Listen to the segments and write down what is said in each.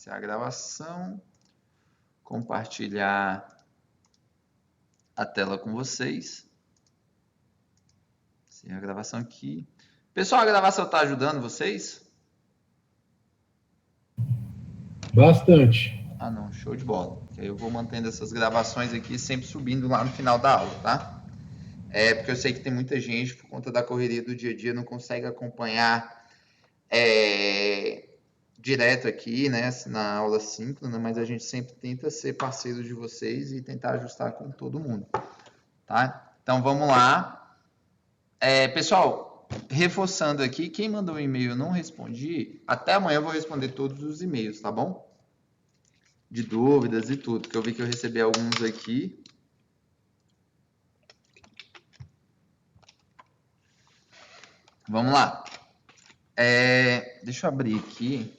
iniciar a gravação, compartilhar a tela com vocês. Sim, a gravação aqui. Pessoal, a gravação está ajudando vocês? Bastante. Ah, não, show de bola. Eu vou mantendo essas gravações aqui sempre subindo lá no final da aula, tá? Porque eu sei que tem muita gente, por conta da correria do dia a dia, não consegue acompanhar direto aqui, né, na aula síncrona, mas a gente sempre tenta ser parceiro de vocês e tentar ajustar com todo mundo, tá? Então, vamos lá. Pessoal, reforçando aqui, quem mandou um e-mail eu não respondi, até amanhã eu vou responder todos os e-mails, tá bom? De dúvidas e tudo, que eu vi que eu recebi alguns aqui. Vamos lá. Deixa eu abrir aqui.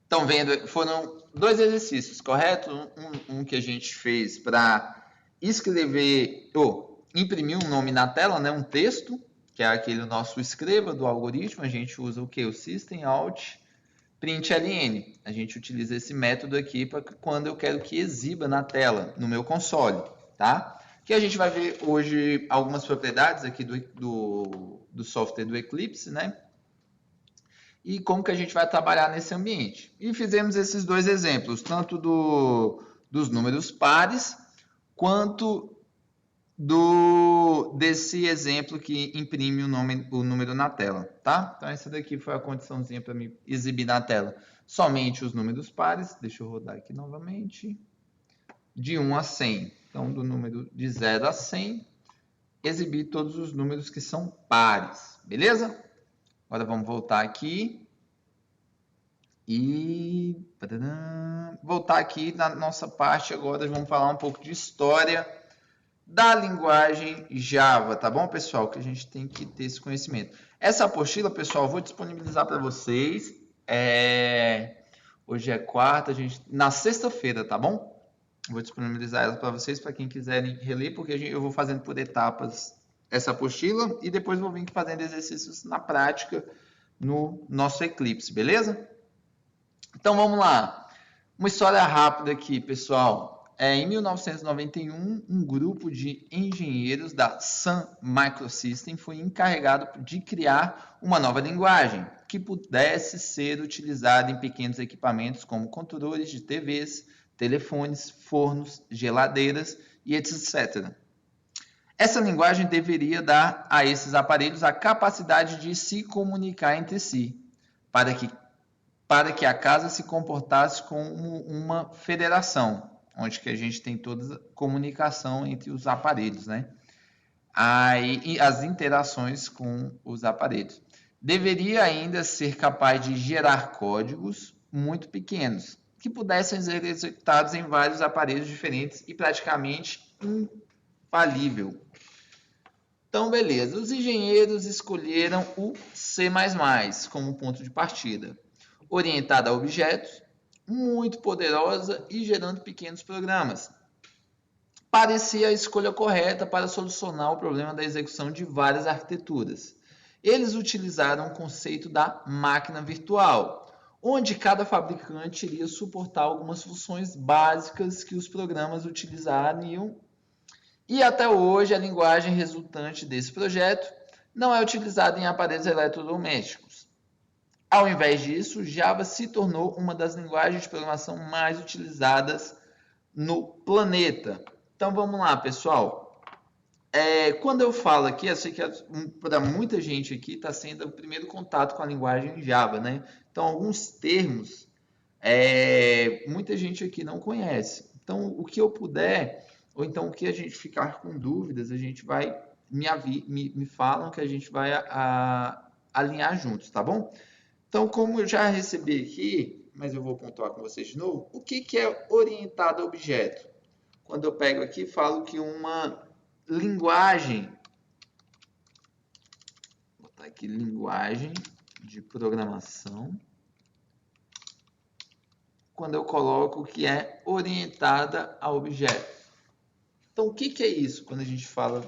Estão vendo, foram 2 exercícios, correto? Um que a gente fez para escrever, ou imprimir um nome na tela, né? Um texto, que é aquele nosso escreva do algoritmo. A gente usa o que? O System Out Print LN. A gente utiliza esse método aqui para quando eu quero que exiba na tela, no meu console, tá? Que a gente vai ver hoje algumas propriedades aqui do software do Eclipse, né? E como que a gente vai trabalhar nesse ambiente. E fizemos esses 2 exemplos, tanto dos números pares, quanto desse exemplo que imprime o número na tela, tá? Então, essa daqui foi a condiçãozinha para me exibir na tela somente os números pares. Deixa eu rodar aqui novamente. De 1 a 100. Então, do número de 0 a 100, exibir todos os números que são pares, beleza? Agora vamos voltar aqui. E voltar aqui na nossa parte agora, vamos falar um pouco de história da linguagem Java, tá bom, pessoal? Que a gente tem que ter esse conhecimento. Essa apostila, pessoal, eu vou disponibilizar para vocês. Hoje é quarta, na sexta-feira, tá bom? Vou disponibilizar ela para vocês, para quem quiserem reler, porque eu vou fazendo por etapas essa apostila e depois vou vir fazendo exercícios na prática no nosso Eclipse, beleza? Então vamos lá. Uma história rápida aqui, pessoal. Em 1991, um grupo de engenheiros da Sun Microsystems foi encarregado de criar uma nova linguagem que pudesse ser utilizada em pequenos equipamentos como controles de TVs, telefones, fornos, geladeiras e etc. Essa linguagem deveria dar a esses aparelhos a capacidade de se comunicar entre si, para que a casa se comportasse como uma federação, onde que a gente tem toda a comunicação entre os aparelhos, né? Aí, as interações com os aparelhos. Deveria ainda ser capaz de gerar códigos muito pequenos, que pudessem ser executados em vários aparelhos diferentes e praticamente infalível. Então, beleza. Os engenheiros escolheram o C++ como ponto de partida, orientada a objetos, muito poderosa e gerando pequenos programas. Parecia a escolha correta para solucionar o problema da execução de várias arquiteturas. Eles utilizaram o conceito da máquina virtual, onde cada fabricante iria suportar algumas funções básicas que os programas utilizariam. E até hoje, a linguagem resultante desse projeto não é utilizada em aparelhos eletrodomésticos. Ao invés disso, Java se tornou uma das linguagens de programação mais utilizadas no planeta. Então vamos lá, pessoal. Quando eu falo aqui, eu sei que para muita gente aqui está sendo o primeiro contato com a linguagem Java, né? Então alguns termos muita gente aqui não conhece. Então o que eu puder, ou então o que a gente ficar com dúvidas, a gente vai me falam que a gente vai alinhar juntos, tá bom? Então, como eu já recebi aqui, mas eu vou pontuar com vocês de novo, o que é orientado a objeto? Quando eu pego aqui e falo que uma linguagem, vou botar aqui linguagem de programação, quando eu coloco que é orientada a objeto. Então, o que é isso quando a gente fala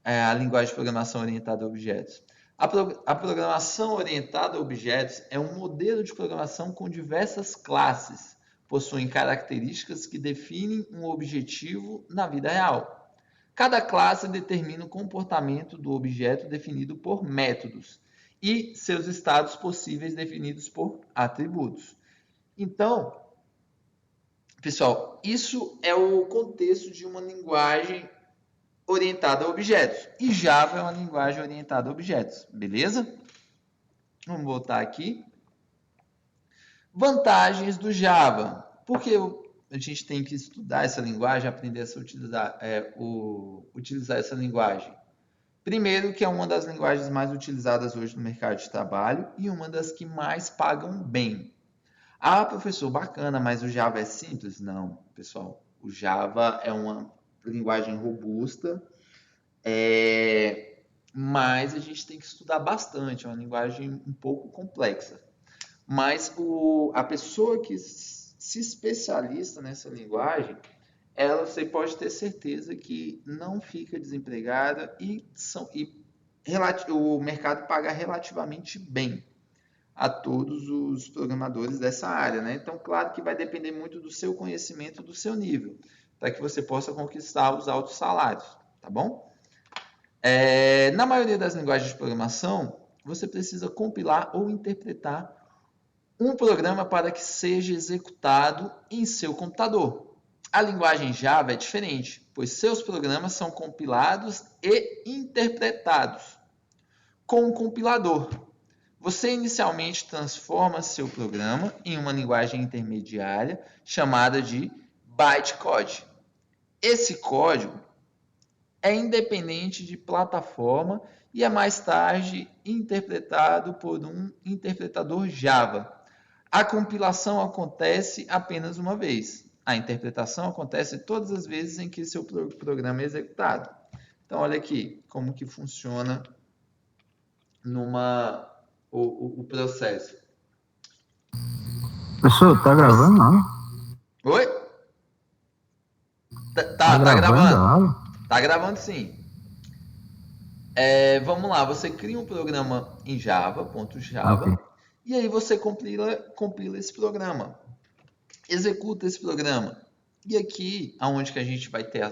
a linguagem de programação orientada a objetos? A programação orientada a objetos é um modelo de programação com diversas classes, possuem características que definem um objetivo na vida real. Cada classe determina o comportamento do objeto definido por métodos e seus estados possíveis definidos por atributos. Então, pessoal, isso é o contexto de uma linguagem orientada a objetos. E Java é uma linguagem orientada a objetos, beleza? Vamos voltar aqui. Vantagens do Java. Por que a gente tem que estudar essa linguagem, aprender a utilizar essa linguagem? Primeiro, que é uma das linguagens mais utilizadas hoje no mercado de trabalho e uma das que mais pagam bem. Ah, professor, bacana, mas o Java é simples? Não, pessoal. O Java é uma linguagem robusta, mas a gente tem que estudar bastante, é uma linguagem um pouco complexa. Mas a pessoa que se especialista nessa linguagem, você pode ter certeza que não fica desempregada e o mercado paga relativamente bem a todos os programadores dessa área, né? Então, claro que vai depender muito do seu conhecimento, do seu nível, para que você possa conquistar os altos salários, tá bom? Na maioria das linguagens de programação, você precisa compilar ou interpretar um programa para que seja executado em seu computador. A linguagem Java é diferente, pois seus programas são compilados e interpretados com um compilador. Você inicialmente transforma seu programa em uma linguagem intermediária chamada de bytecode. Esse código é independente de plataforma e é mais tarde interpretado por um interpretador Java. A compilação acontece apenas uma vez. A interpretação acontece todas as vezes em que seu programa é executado. Então, olha aqui como que funciona o processo. Professor, tá gravando não? Oi? Tá gravando. Tá gravando sim. Vamos lá, você cria um programa em Java, .java, okay. E aí você compila esse programa. Executa esse programa. E aqui, aonde que a gente vai ter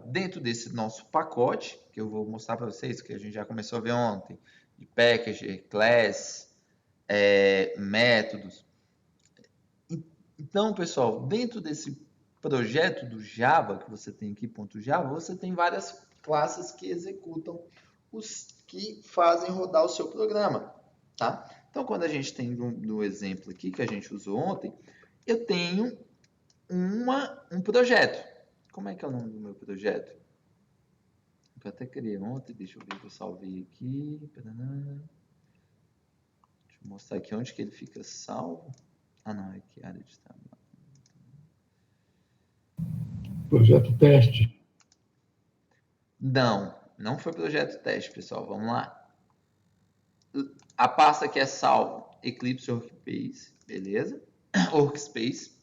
dentro desse nosso pacote, que eu vou mostrar para vocês, que a gente já começou a ver ontem, de package, class, métodos. Então, pessoal, dentro desse projeto do Java, que você tem aqui, .java, você tem várias classes que executam que fazem rodar o seu programa, tá? Então, quando a gente tem no exemplo aqui, que a gente usou ontem, eu tenho um projeto. Como é que é o nome do meu projeto? Eu até criei ontem, deixa eu ver que eu salvei aqui. Deixa eu mostrar aqui onde que ele fica salvo. Ah, não, é aqui, área de trabalho. Projeto teste. Não foi projeto teste, pessoal. Vamos lá. A pasta que é salvo, Eclipse Workspace, beleza? Workspace.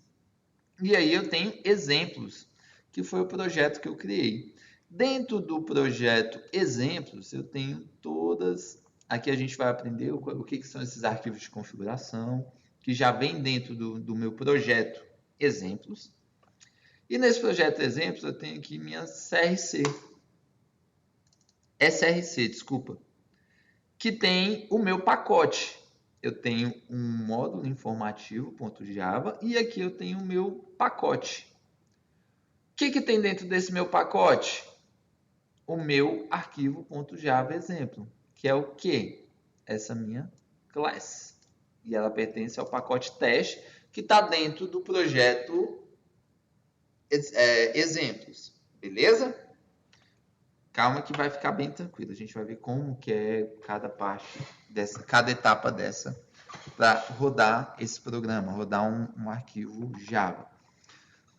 E aí eu tenho exemplos, que foi o projeto que eu criei. Dentro do projeto exemplos, eu tenho todas... Aqui a gente vai aprender o que são esses arquivos de configuração, que já vem dentro do meu projeto exemplos. E nesse projeto exemplos, eu tenho aqui minha SRC, desculpa, que tem o meu pacote. Eu tenho um módulo informativo.java e aqui eu tenho o meu pacote. O que tem dentro desse meu pacote? O meu arquivo.java exemplo, que é o quê? Essa minha class. E ela pertence ao pacote teste, que está dentro do projeto exemplos. Beleza? Calma que vai ficar bem tranquilo. A gente vai ver como que é cada etapa dessa para rodar esse programa, rodar um arquivo Java.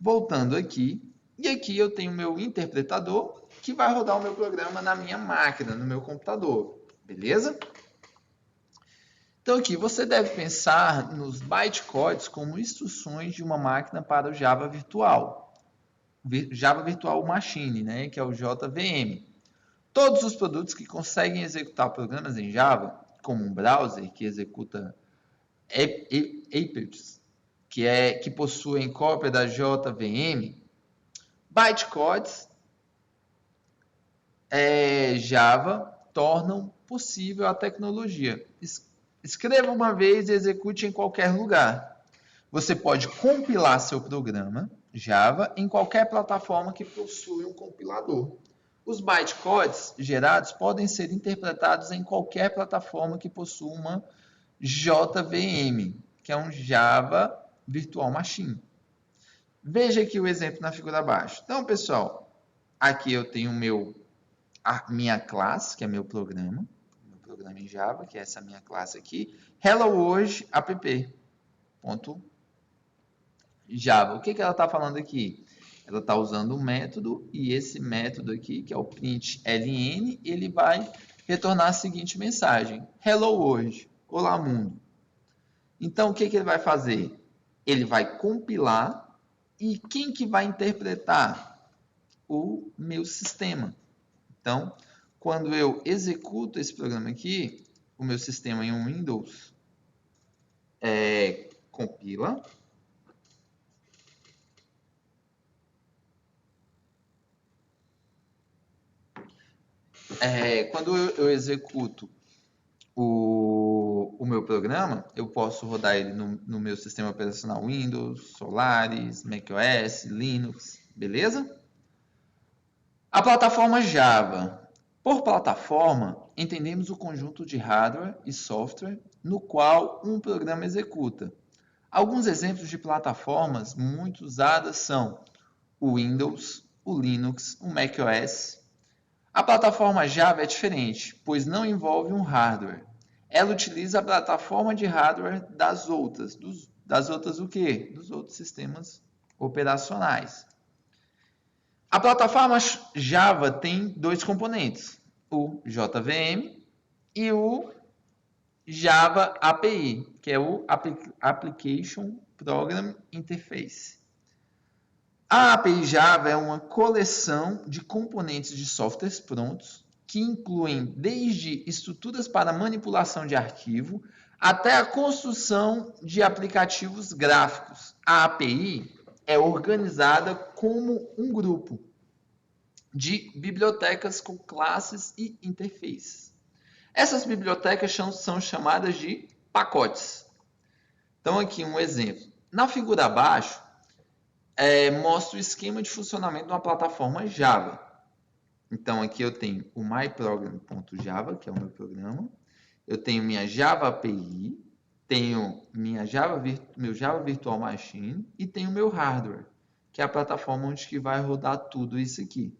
Voltando aqui, e aqui eu tenho o meu interpretador que vai rodar o meu programa na minha máquina, no meu computador. Beleza? Então aqui você deve pensar nos bytecodes como instruções de uma máquina para o Java virtual. Java Virtual Machine, né, que é o JVM. Todos os produtos que conseguem executar programas em Java, como um browser que executa Apex, que possuem cópia da JVM, bytecodes, Java tornam possível a tecnologia. Escreva uma vez e execute em qualquer lugar. Você pode compilar seu programa Java em qualquer plataforma que possui um compilador. Os bytecodes gerados podem ser interpretados em qualquer plataforma que possua uma JVM, que é um Java Virtual Machine. Veja aqui o exemplo na figura abaixo. Então, pessoal, aqui eu tenho a minha classe, que é meu programa em Java, que é essa minha classe aqui, Hello World app. Java. O que ela está falando aqui? Ela está usando um método e esse método aqui, que é o println, ele vai retornar a seguinte mensagem: Hello World, olá mundo. Então, o que ele vai fazer? Ele vai compilar e quem que vai interpretar? O meu sistema. Então, quando eu executo esse programa aqui, o meu sistema em um Windows compila. Quando eu executo o meu programa, eu posso rodar ele no meu sistema operacional Windows, Solaris, macOS, Linux, beleza? A plataforma Java. Por plataforma, entendemos o conjunto de hardware e software no qual um programa executa. Alguns exemplos de plataformas muito usadas são o Windows, o Linux, o macOS. A plataforma Java é diferente, pois não envolve um hardware. Ela utiliza a plataforma de hardware das outras. Das outras o quê? Dos outros sistemas operacionais. A plataforma Java tem dois componentes, o JVM e o Java API, que é o Application Program Interface. A API Java é uma coleção de componentes de softwares prontos que incluem desde estruturas para manipulação de arquivo até a construção de aplicativos gráficos. A API é organizada como um grupo de bibliotecas com classes e interfaces. Essas bibliotecas são chamadas de pacotes. Então, aqui um exemplo. Na figura abaixo, mostra o esquema de funcionamento de uma plataforma Java. Então, aqui eu tenho o myprogram.java, que é o meu programa. Eu tenho minha Java API, tenho meu Java Virtual Machine e tenho meu hardware, que é a plataforma onde que vai rodar tudo isso aqui.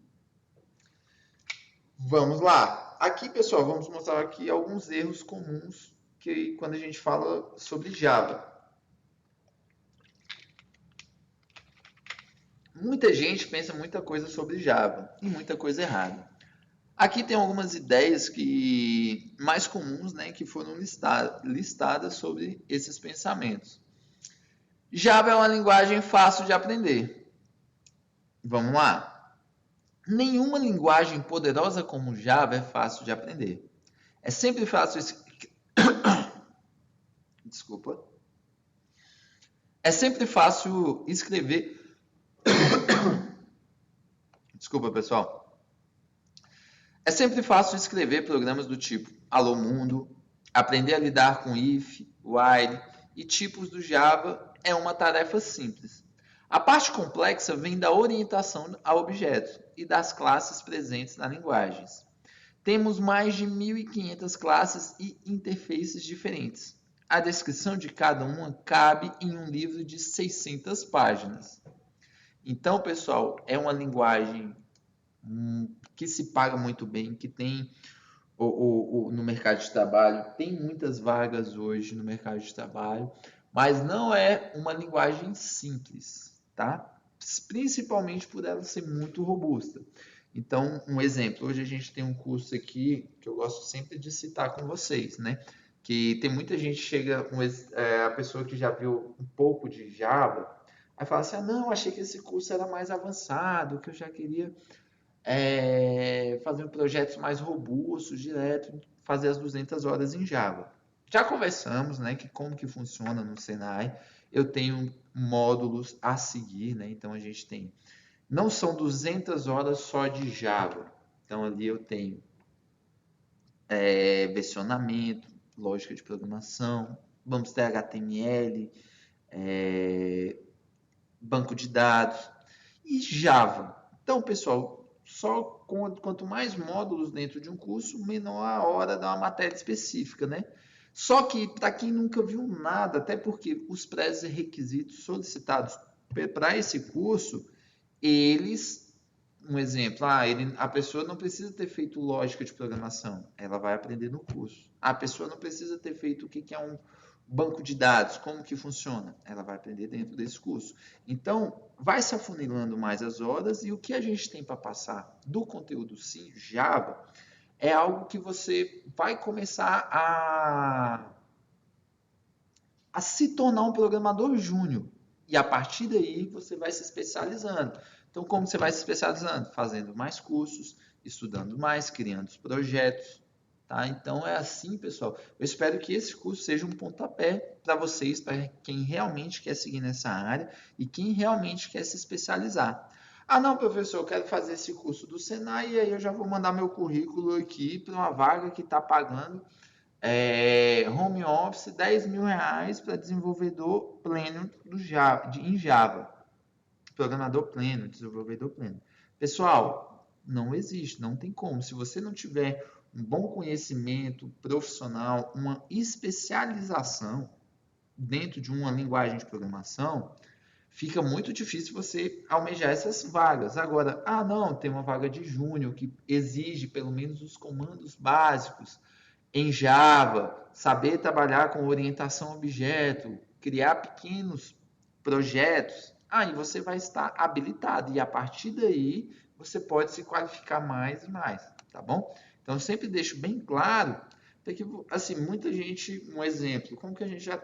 Vamos lá. Aqui, pessoal, vamos mostrar aqui alguns erros comuns que quando a gente fala sobre Java. Muita gente pensa muita coisa sobre Java e muita coisa errada. Aqui tem algumas ideias mais comuns, né, que foram listadas sobre esses pensamentos. Java é uma linguagem fácil de aprender. Vamos lá. Nenhuma linguagem poderosa como Java é fácil de aprender. É sempre fácil... Desculpa. É sempre fácil escrever... Desculpa, pessoal. É sempre fácil escrever programas do tipo Alô Mundo, aprender a lidar com if, while e tipos do Java é uma tarefa simples. A parte complexa vem da orientação a objetos e das classes presentes nas linguagens. Temos mais de 1.500 classes e interfaces diferentes. A descrição de cada uma cabe em um livro de 600 páginas. Então, pessoal, é uma linguagem que se paga muito bem, que tem no mercado de trabalho, tem muitas vagas hoje no mercado de trabalho, mas não é uma linguagem simples, tá? Principalmente por ela ser muito robusta. Então, um exemplo, hoje a gente tem um curso aqui que eu gosto sempre de citar com vocês, né? Que tem muita gente chega, a pessoa que já viu um pouco de Java, aí fala assim, não, achei que esse curso era mais avançado, que eu já queria fazendo projetos mais robustos, direto, fazer as 200 horas em Java. Já conversamos, né, que como que funciona no Senai. Eu tenho módulos a seguir, né? Então a gente tem, não são 200 horas só de Java. Então ali eu tenho versionamento, lógica de programação, vamos ter HTML, banco de dados e Java. Então, pessoal, só quanto mais módulos dentro de um curso, menor a hora da matéria específica, né? Só que, para quem nunca viu nada, até porque os pré-requisitos solicitados para esse curso, eles, um exemplo, a pessoa não precisa ter feito lógica de programação, ela vai aprender no curso. A pessoa não precisa ter feito o que é um banco de dados, como que funciona, ela vai aprender dentro desse curso. Então, vai se afunilando mais as horas e o que a gente tem para passar do conteúdo C, Java, é algo que você vai começar a se tornar um programador júnior. E a partir daí você vai se especializando. Então, como você vai se especializando? Fazendo mais cursos, estudando mais, criando os projetos. Tá? Então, é assim, pessoal. Eu espero que esse curso seja um pontapé para vocês, para quem realmente quer seguir nessa área e quem realmente quer se especializar. Ah, não, professor, eu quero fazer esse curso do Senai e aí eu já vou mandar meu currículo aqui para uma vaga que está pagando home office, 10 mil reais para desenvolvedor pleno em Java. Programador pleno, desenvolvedor pleno. Pessoal, não existe, não tem como. Se você não tiver um bom conhecimento profissional, uma especialização dentro de uma linguagem de programação, fica muito difícil você almejar essas vagas. Agora, não, tem uma vaga de júnior que exige pelo menos os comandos básicos em Java, saber trabalhar com orientação a objeto, criar pequenos projetos, aí você vai estar habilitado e a partir daí você pode se qualificar mais e mais, tá bom? Então, eu sempre deixo bem claro, porque, assim, muita gente, um exemplo, como que a gente já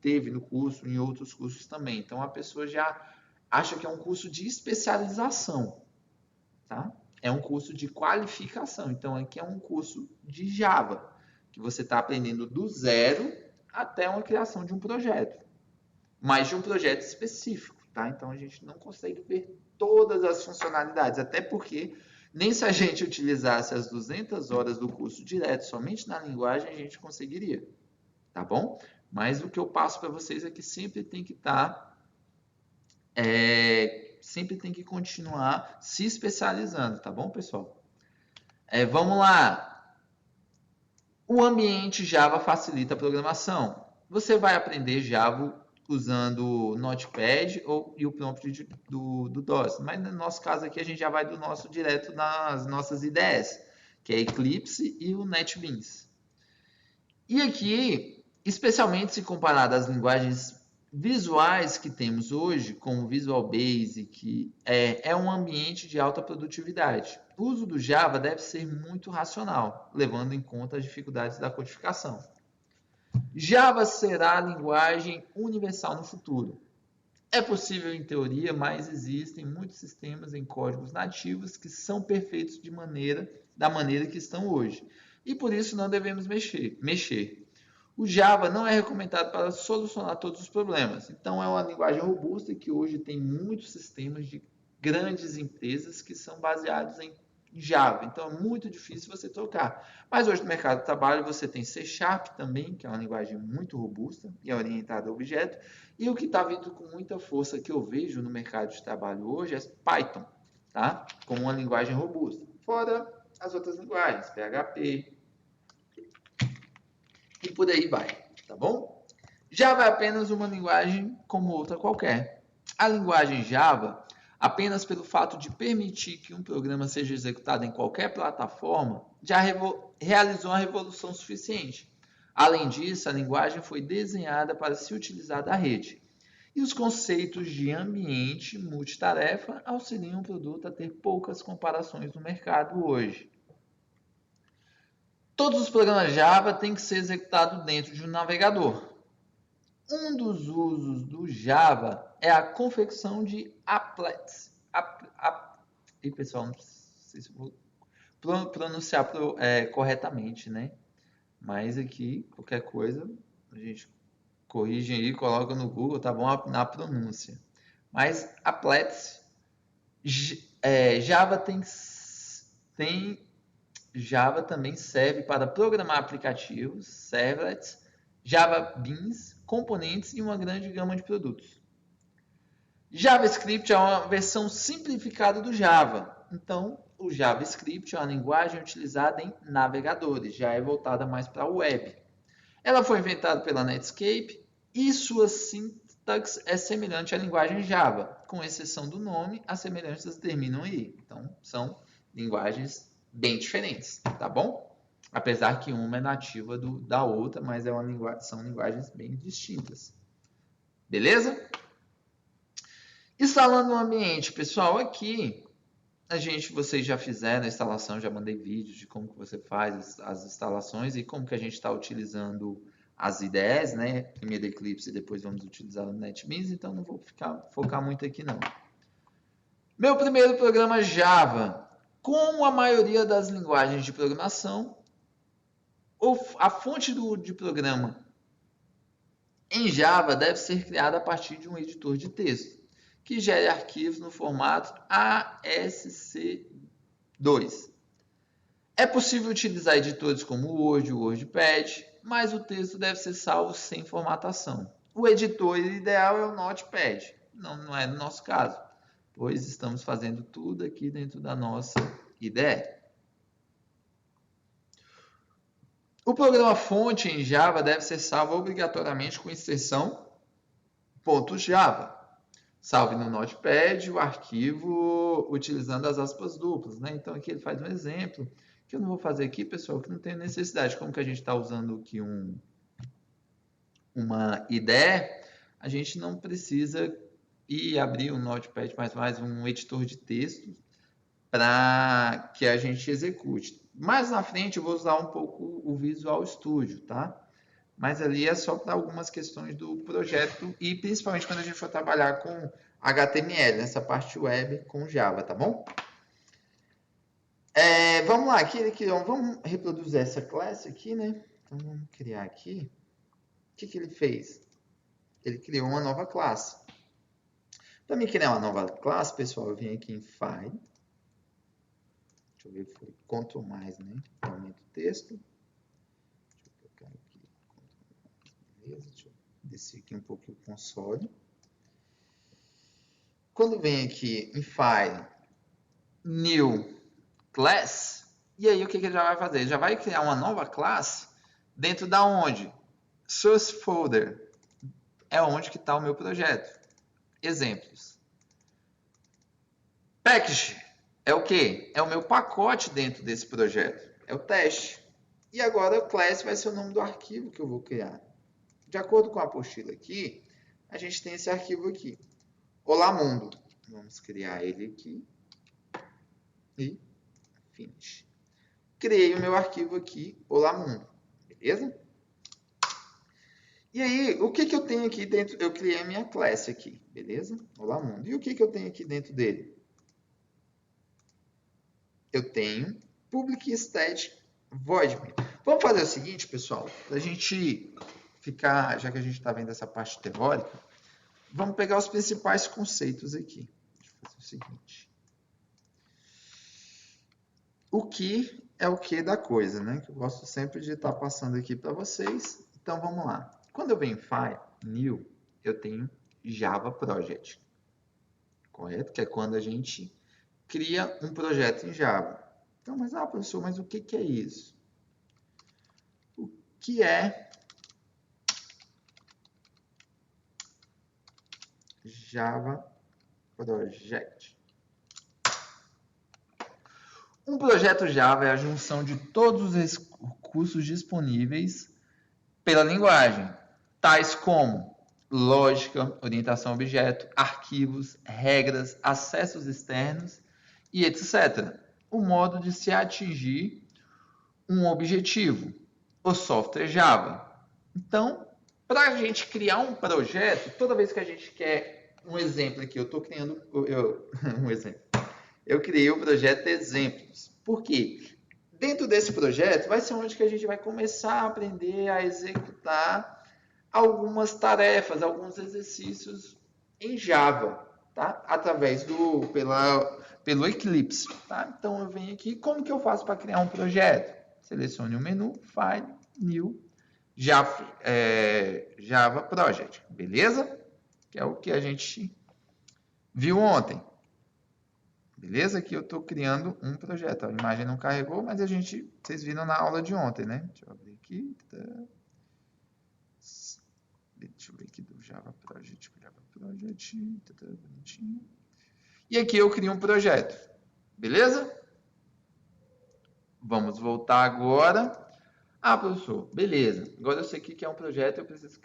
teve no curso, em outros cursos também. Então, a pessoa já acha que é um curso de especialização, tá? É um curso de qualificação. Então, aqui é um curso de Java, que você está aprendendo do zero até uma criação de um projeto, mas de um projeto específico, tá? Então, a gente não consegue ver todas as funcionalidades, até porque nem se a gente utilizasse as 200 horas do curso direto somente na linguagem, a gente conseguiria, tá bom? Mas o que eu passo para vocês é que sempre tem que estar sempre tem que continuar se especializando, tá bom, pessoal? Vamos lá. O ambiente Java facilita a programação. Você vai aprender Java usando o Notepad e o prompt do DOS. Mas no nosso caso aqui, a gente já vai do nosso direto nas nossas IDEs, que é Eclipse e o NetBeans. E aqui, especialmente se comparado às linguagens visuais que temos hoje, como Visual Basic, é um ambiente de alta produtividade. O uso do Java deve ser muito racional, levando em conta as dificuldades da codificação. Java será a linguagem universal no futuro. É possível em teoria, mas existem muitos sistemas em códigos nativos que são perfeitos da maneira que estão hoje. E por isso não devemos mexer. O Java não é recomendado para solucionar todos os problemas. Então, é uma linguagem robusta que hoje tem muitos sistemas de grandes empresas que são baseados em Java. Então, é muito difícil você trocar. Mas hoje no mercado de trabalho você tem C# também, que é uma linguagem muito robusta e é orientada a objeto. E o que está vindo com muita força que eu vejo no mercado de trabalho hoje é Python, tá? Como uma linguagem robusta. Fora as outras linguagens, PHP, e por aí vai, tá bom? Java é apenas uma linguagem como outra qualquer. A linguagem Java, apenas pelo fato de permitir que um programa seja executado em qualquer plataforma, já realizou uma revolução suficiente. Além disso, a linguagem foi desenhada para se utilizar da rede. E os conceitos de ambiente multitarefa auxiliam o produto a ter poucas comparações no mercado hoje. Todos os programas Java têm que ser executados dentro de um navegador. Um dos usos do Java é a confecção de applets. E pessoal, sei se eu vou pronunciar corretamente, né? Mas aqui, qualquer coisa, a gente corrige aí, coloca no Google, tá bom? Na pronúncia. Mas Applets, Java Java também serve para programar aplicativos, servlets, Java Beans, componentes e uma grande gama de produtos. JavaScript é uma versão simplificada do Java. Então, o JavaScript é uma linguagem utilizada em navegadores, já é voltada mais para a web. Ela foi inventada pela Netscape e sua sintaxe é semelhante à linguagem Java, com exceção do nome, as semelhanças terminam aí. Então, são linguagens bem diferentes, tá bom? Apesar que uma é nativa da outra, mas são linguagens bem distintas. Beleza? Instalando o ambiente, pessoal, aqui vocês já fizeram a instalação, já mandei vídeos de como que você faz as instalações e como que a gente está utilizando as IDEs, né? Primeiro Eclipse e depois vamos utilizar o NetBeans, então não vou focar muito aqui não. Meu primeiro programa Java. Como a maioria das linguagens de programação, a fonte de programa em Java deve ser criada a partir de um editor de texto que gere arquivos no formato ASC2. É possível utilizar editores como o Word, o WordPad, mas o texto deve ser salvo sem formatação. O editor ideal é o Notepad, não é no nosso caso, pois estamos fazendo tudo aqui dentro da nossa IDE. O programa fonte em Java deve ser salvo obrigatoriamente com extensão .java. Salve no Notepad o arquivo utilizando as aspas duplas, né? Então aqui ele faz um exemplo, que eu não vou fazer aqui, pessoal, que não tem necessidade. Como que a gente está usando aqui uma IDE, a gente não precisa ir abrir um Notepad++, um editor de texto, para que a gente execute. Mais na frente eu vou usar um pouco o Visual Studio, tá? Mas ali é só para algumas questões do projeto e principalmente quando a gente for trabalhar com HTML, nessa parte web com Java, tá bom? Vamos lá, aqui ele criou, vamos reproduzir essa classe aqui, né? Então vamos criar aqui. O que ele fez? Ele criou uma nova classe. Para mim criar uma nova classe, pessoal, eu vim aqui em File. Deixa eu ver, foi Ctrl+, né? Aumento o texto. Deixa eu colocar aqui. Beleza, deixa eu descer aqui um pouquinho o console. Quando vem aqui em File, New Class, e aí o que ele já vai fazer? Ele já vai criar uma nova classe dentro da onde? Source Folder é onde que está o meu projeto. Exemplos. Package é o que? É o meu pacote dentro desse projeto. É o teste. E agora o class vai ser o nome do arquivo que eu vou criar. De acordo com a apostila aqui, a gente tem esse arquivo aqui. Olá Mundo. Vamos criar ele aqui. E finish. Criei o meu arquivo aqui, Olá Mundo. Beleza? E aí, o que eu tenho aqui dentro? Eu criei a minha classe aqui. Beleza? Olá Mundo. E o que eu tenho aqui dentro dele? Eu tenho public static void. Vamos fazer o seguinte, pessoal, para a gente ficar, já que a gente está vendo essa parte teórica, vamos pegar os principais conceitos aqui. Deixa eu fazer o seguinte. O que é o que da coisa, né? Que eu gosto sempre de estar passando aqui para vocês. Então, vamos lá. Quando eu venho em File, New, eu tenho Java Project. Correto? Que é quando a gente cria um projeto em Java. Então, professor, mas o que é isso? O que é Java Project? Um projeto Java é a junção de todos os recursos disponíveis pela linguagem, tais como lógica, orientação a objeto, arquivos, regras, acessos externos e etc. O modo de se atingir um objetivo, o software Java. Então, para a gente criar um projeto, toda vez que a gente quer um exemplo aqui, eu estou criando um exemplo. eu criei o projeto Exemplos. Por quê? Dentro desse projeto vai ser onde que a gente vai começar a aprender a executar algumas tarefas, alguns exercícios em Java, tá? Através pelo Eclipse, tá? Então eu venho aqui, como que eu faço para criar um projeto? Selecione o menu, File, New, Java Project, beleza? Que é o que a gente viu ontem. Beleza? Aqui eu estou criando um projeto. A imagem não carregou, mas vocês viram na aula de ontem, né? Deixa eu abrir aqui. Deixa eu ver aqui do Java Project. Bonitinho. E aqui eu crio um projeto. Beleza? Vamos voltar agora. Ah, professor, beleza. Agora eu sei que é um projeto, eu preciso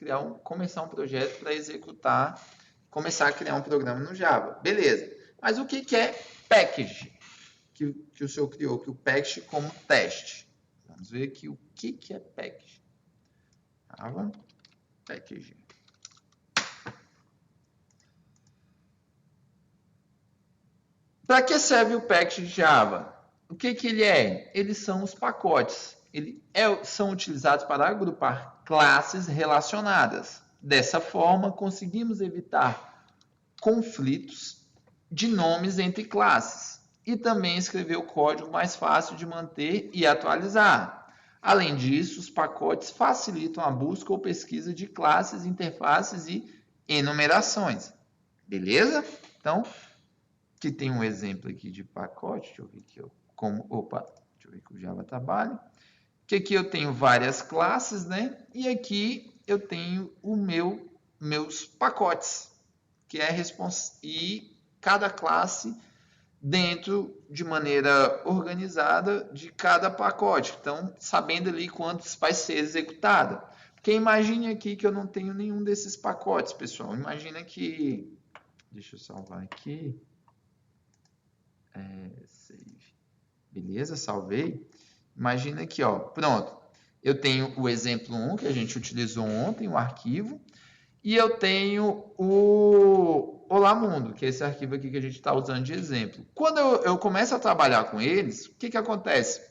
começar um projeto para executar, começar a criar um programa no Java. Beleza. Mas o que é package que o senhor criou? Que o package como teste. Vamos ver aqui o que é package. Java package. Para que serve o package Java? O que ele é? Eles são os pacotes. São utilizados para agrupar classes relacionadas. Dessa forma, conseguimos evitar conflitos de nomes entre classes e também escrever o código mais fácil de manter e atualizar. Além disso, os pacotes facilitam a busca ou pesquisa de classes, interfaces e enumerações. Beleza? Então, que tem um exemplo aqui de pacote, deixa eu ver aqui, deixa eu ver que o Java trabalha. Que aqui eu tenho várias classes, né? E aqui eu tenho meus pacotes, que é e cada classe dentro de maneira organizada de cada pacote. Então, sabendo ali quantos vai ser executado. Porque imagine aqui que eu não tenho nenhum desses pacotes, pessoal. Imagina que... Deixa eu salvar aqui. Save. Beleza, salvei. Imagina aqui, ó, pronto. Eu tenho o exemplo 1, que a gente utilizou ontem, o arquivo, e eu tenho o Olá Mundo, que é esse arquivo aqui que a gente está usando de exemplo. Quando eu começo a trabalhar com eles, o que acontece?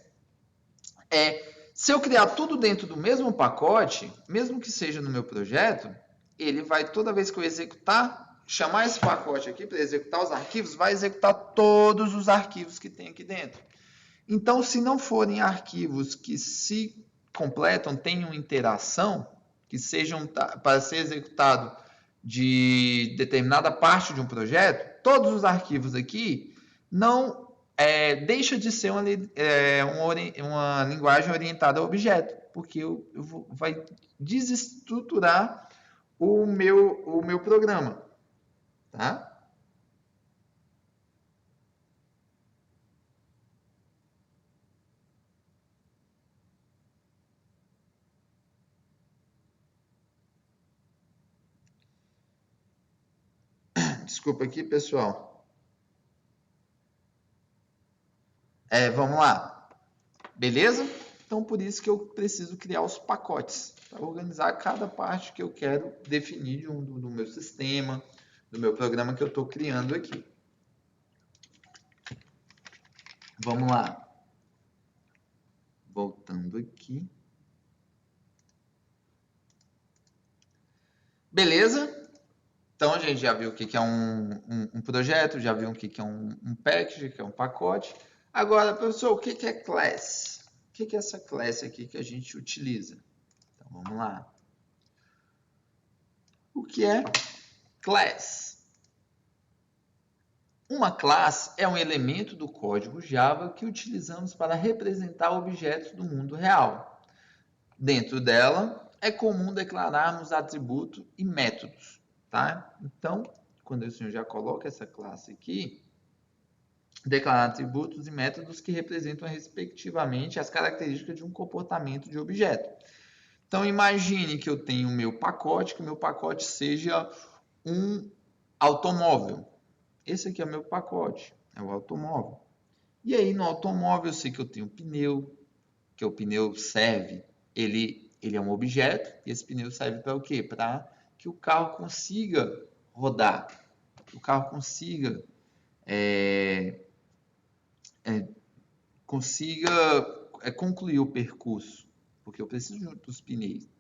Se eu criar tudo dentro do mesmo pacote, mesmo que seja no meu projeto, ele vai, toda vez que eu executar, chamar esse pacote aqui para executar os arquivos, vai executar todos os arquivos que tem aqui dentro. Então, se não forem arquivos que se completam, tenham interação, que sejam para ser executado de determinada parte de um projeto, todos os arquivos aqui não deixa de ser uma linguagem orientada a objeto, porque vai desestruturar o meu programa, tá? Desculpa aqui, pessoal. Vamos lá. Beleza? Então, por isso que eu preciso criar os pacotes, para organizar cada parte que eu quero definir do meu sistema, do meu programa que eu estou criando aqui. Vamos lá. Voltando aqui. Beleza? Então, a gente já viu o que é um projeto, já viu o que é um package, que é um pacote. Agora, professor, o que é class? O que é essa classe aqui que a gente utiliza? Então, vamos lá. O que é class? Uma classe é um elemento do código Java que utilizamos para representar objetos do mundo real. Dentro dela, é comum declararmos atributos e métodos, tá? Então, quando o senhor já coloca essa classe aqui, declarar atributos e métodos que representam respectivamente as características de um comportamento de objeto. Então, imagine que eu tenho o meu pacote, que o meu pacote seja um automóvel. Esse aqui é o meu pacote, é o automóvel. E aí, no automóvel, eu sei que eu tenho pneu, que o pneu serve, ele é um objeto, e esse pneu serve para o quê? Para que o carro consiga rodar, que o carro consiga consiga concluir o percurso, porque eu preciso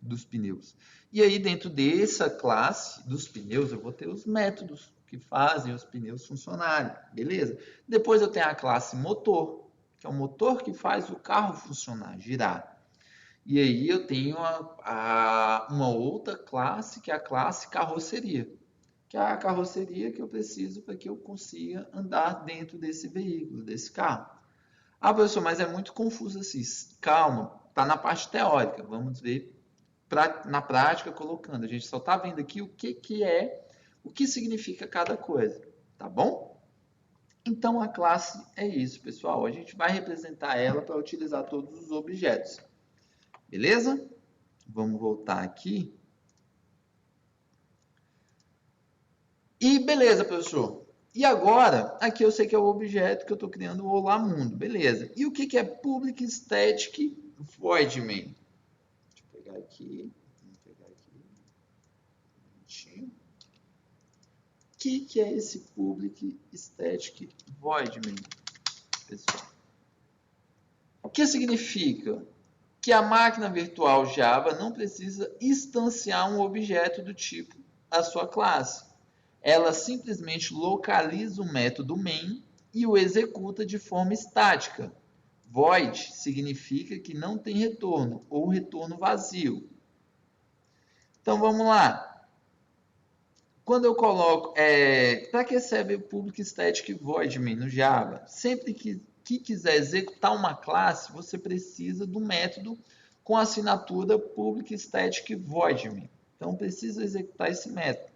dos pneus. E aí, dentro dessa classe dos pneus, eu vou ter os métodos que fazem os pneus funcionarem, beleza? Depois eu tenho a classe motor, que é o motor que faz o carro funcionar, girar. E aí eu tenho uma outra classe, que é a classe carroceria, que é a carroceria que eu preciso para que eu consiga andar dentro desse veículo, desse carro. Ah, professor, mas é muito confuso assim. Calma, está na parte teórica. Vamos ver na prática colocando. A gente só está vendo aqui o que significa cada coisa, tá bom? Então a classe é isso, pessoal. A gente vai representar ela para utilizar todos os objetos. Beleza? Vamos voltar aqui. E beleza, professor. E agora, aqui eu sei que é o objeto que eu estou criando, o Olá Mundo. Beleza. E o que é Public Static Void Main? Deixa eu pegar aqui. Vou pegar aqui. Um minutinho. O que é esse Public Static Void Main, pessoal? O que significa? Que a máquina virtual Java não precisa instanciar um objeto do tipo a sua classe. Ela simplesmente localiza o método main e o executa de forma estática. Void significa que não tem retorno ou retorno vazio. Então vamos lá. Quando eu coloco, para que serve o Public Static Void Main no Java? Sempre que quiser executar uma classe, você precisa do método com a assinatura Public Static Void Main. Então precisa executar esse método.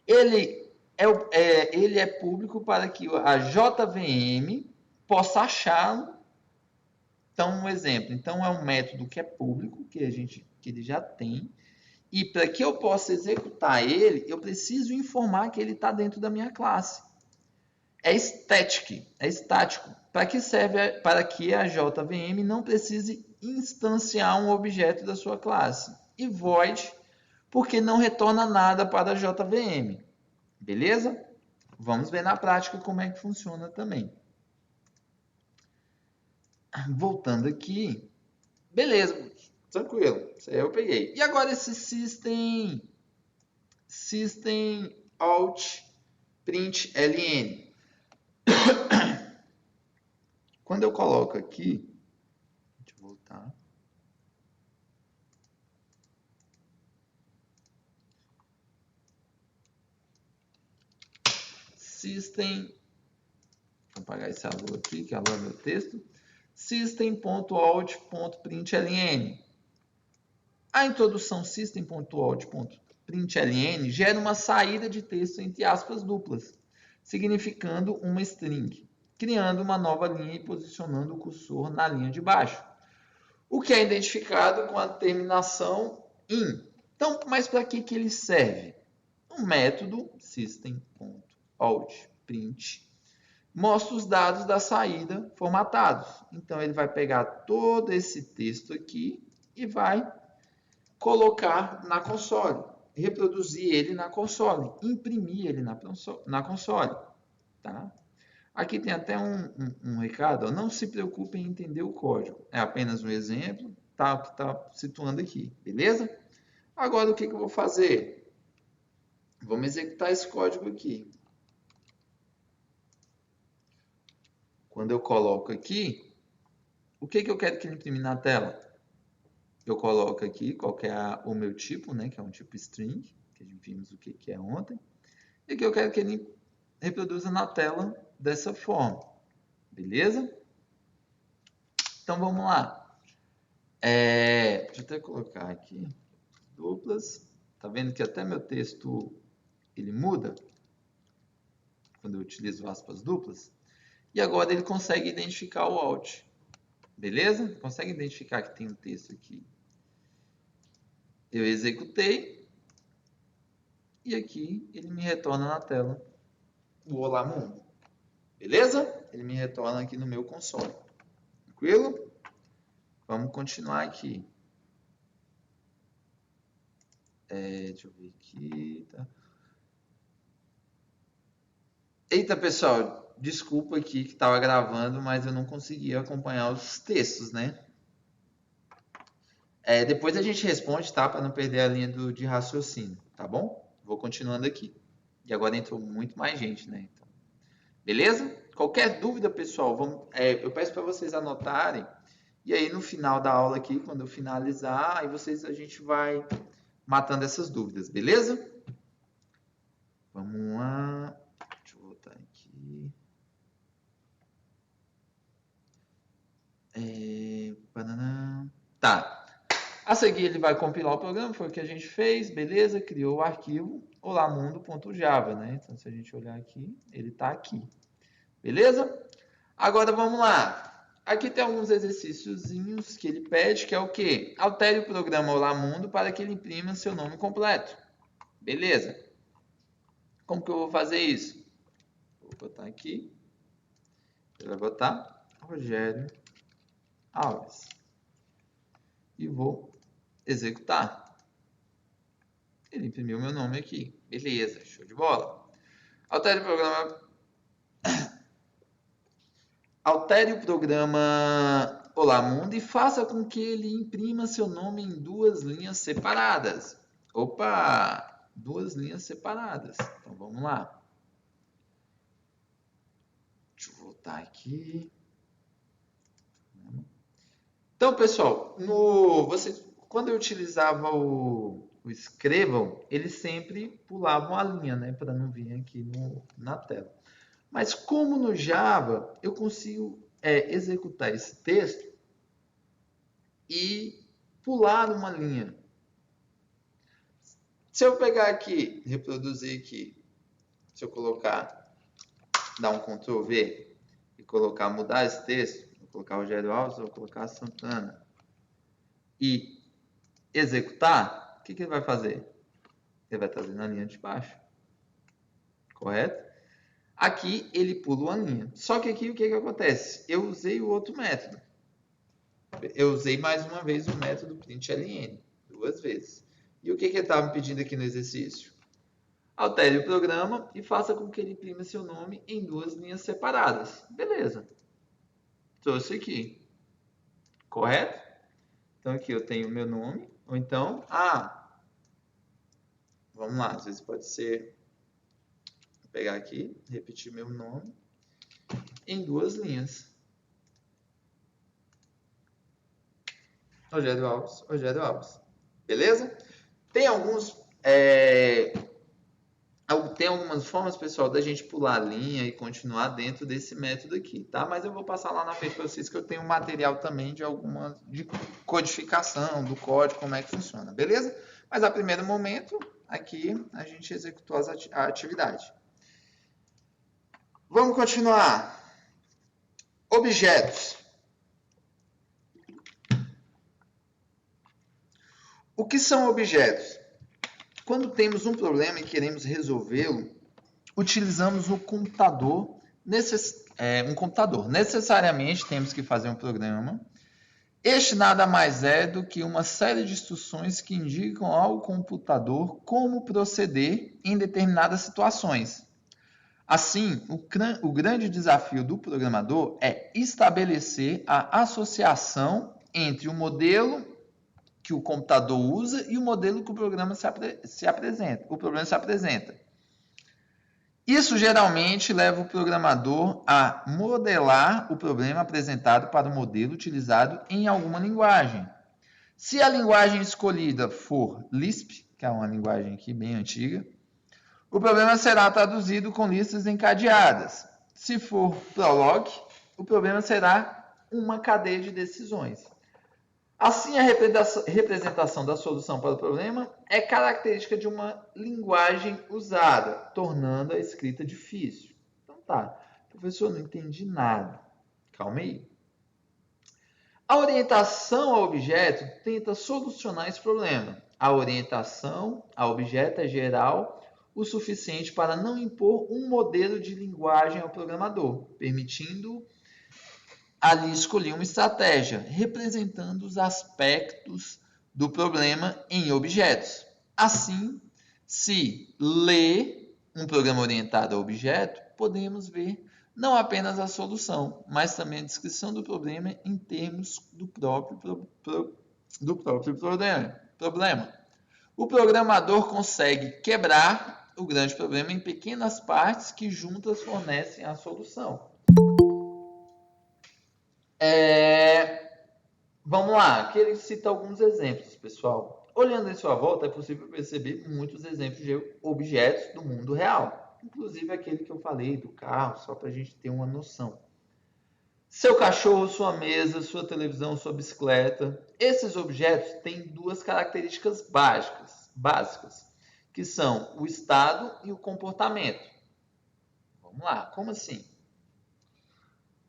Ele é público para que a JVM possa achá-lo. Então, um exemplo. Então, é um método que é público, que ele já tem. E para que eu possa executar ele, eu preciso informar que ele está dentro da minha classe. É estático. Para que serve? Para que a JVM não precise instanciar um objeto da sua classe. E void, porque não retorna nada para a JVM. Beleza? Vamos ver na prática como é que funciona também. Voltando aqui. Beleza, tranquilo. Isso aí eu peguei. E agora esse system out print ln. Quando eu coloco aqui, deixa eu voltar. System, vou apagar esse alô aqui, que alô é meu texto. System.out.println. A introdução system.out.println gera uma saída de texto entre aspas duplas, significando uma string, criando uma nova linha e posicionando o cursor na linha de baixo, o que é identificado com a terminação in. Então, mas para que ele serve? Um método system.out.print mostra os dados da saída formatados. Então, ele vai pegar todo esse texto aqui e vai colocar na console, reproduzir ele na console, imprimir ele na console. Tá? Aqui tem até um recado, ó, não se preocupe em entender o código, é apenas um exemplo, tá, que está situando aqui, beleza? Agora o que eu vou fazer? Vamos executar esse código aqui. Quando eu coloco aqui, o que eu quero que ele imprime na tela? Eu coloco aqui qual que é o meu tipo, né, que é um tipo string, que a gente vimos o que é ontem, e que eu quero que ele reproduza na tela dessa forma, beleza? Então vamos lá. Deixa eu até colocar aqui duplas. Tá vendo que até meu texto ele muda quando eu utilizo aspas duplas? E agora ele consegue identificar o alt. Beleza? Consegue identificar que tem um texto aqui. Eu executei. E aqui ele me retorna na tela o Olá Mundo. Beleza? Ele me retorna aqui no meu console. Tranquilo? Vamos continuar aqui. Deixa eu ver aqui. Tá. Eita, pessoal. desculpa aqui que estava gravando, mas eu não conseguia acompanhar os textos, né? Depois a gente responde, tá? Para não perder a linha de raciocínio, tá bom? Vou continuando aqui. E agora entrou muito mais gente, né? Então, beleza? Qualquer dúvida, pessoal, eu peço para vocês anotarem. E aí, no final da aula aqui, quando eu finalizar, aí a gente vai matando essas dúvidas, beleza? Vamos lá. Deixa eu voltar aqui. Tá. A seguir, ele vai compilar o programa, foi o que a gente fez, beleza? Criou o arquivo olamundo.java, né? Então, se a gente olhar aqui, ele está aqui. Beleza? Agora, vamos lá. Aqui tem alguns exercíciozinhos que ele pede, que é o quê? Altere o programa Olamundo para que ele imprima seu nome completo. Beleza? Como que eu vou fazer isso? Vou botar aqui. Ele vai botar Rogério Alves. E vou executar. Ele imprimiu meu nome aqui. Beleza, show de bola. Altere o programa Olamundo e faça com que ele imprima seu nome em 2 linhas separadas. Opa! 2 linhas separadas. Então vamos lá. Deixa eu voltar aqui. Então, pessoal, quando eu utilizava o escrevam, eles sempre pulavam a linha, né, para não vir aqui na tela. Mas como no Java eu consigo executar esse texto e pular uma linha. Se eu pegar aqui, reproduzir aqui, se eu colocar, dar um Ctrl V e colocar, mudar esse texto, vou colocar Rogério Alves, vou colocar Santana e executar, o que ele vai fazer? Ele vai trazer na linha de baixo, correto? Aqui ele pula uma linha. Só que aqui o que acontece? Eu usei o outro método. Eu usei mais uma vez o método println, 2 vezes. E o que ele estava me pedindo aqui no exercício? Altere o programa e faça com que ele imprima seu nome em 2 linhas separadas. Beleza. Trouxe aqui. Correto? Então aqui eu tenho o meu nome. Ou então, vamos lá, às vezes pode ser, vou pegar aqui, repetir meu nome em 2 linhas. Rogério Alves. Beleza? Tem algumas formas, pessoal, da gente pular a linha e continuar dentro desse método aqui, tá? Mas eu vou passar lá na frente para vocês que eu tenho um material também de codificação do código, como é que funciona, beleza? Mas a primeiro momento, aqui a gente executou a atividade. Vamos continuar. Objetos. O que são objetos? Quando temos um problema e queremos resolvê-lo, utilizamos um computador. Necessariamente temos que fazer um programa. Este nada mais é do que uma série de instruções que indicam ao computador como proceder em determinadas situações. Assim, o grande desafio do programador é estabelecer a associação entre o modelo que o computador usa e o modelo que o problema se apresenta. Isso geralmente leva o programador a modelar o problema apresentado para o modelo utilizado em alguma linguagem. Se a linguagem escolhida for Lisp, que é uma linguagem aqui bem antiga, o problema será traduzido com listas encadeadas. Se for Prolog, o problema será uma cadeia de decisões. Assim, a representação da solução para o problema é característica de uma linguagem usada, tornando a escrita difícil. Então tá, professor, não entendi nada. Calma aí. A orientação ao objeto tenta solucionar esse problema. A orientação ao objeto é geral o suficiente para não impor um modelo de linguagem ao programador, permitindo ali escolhi uma estratégia representando os aspectos do problema em objetos. Assim, se ler um programa orientado a objeto, podemos ver não apenas a solução, mas também a descrição do problema em termos do próprio problema. O programador consegue quebrar o grande problema em pequenas partes que juntas fornecem a solução. Vamos lá, aqui ele cita alguns exemplos, pessoal. Olhando em sua volta, é possível perceber muitos exemplos de objetos do mundo real, inclusive aquele que eu falei do carro, só para a gente ter uma noção. Seu cachorro, sua mesa, sua televisão, sua bicicleta. Esses objetos têm duas características básicas, que são o estado e o comportamento. Vamos lá, como assim?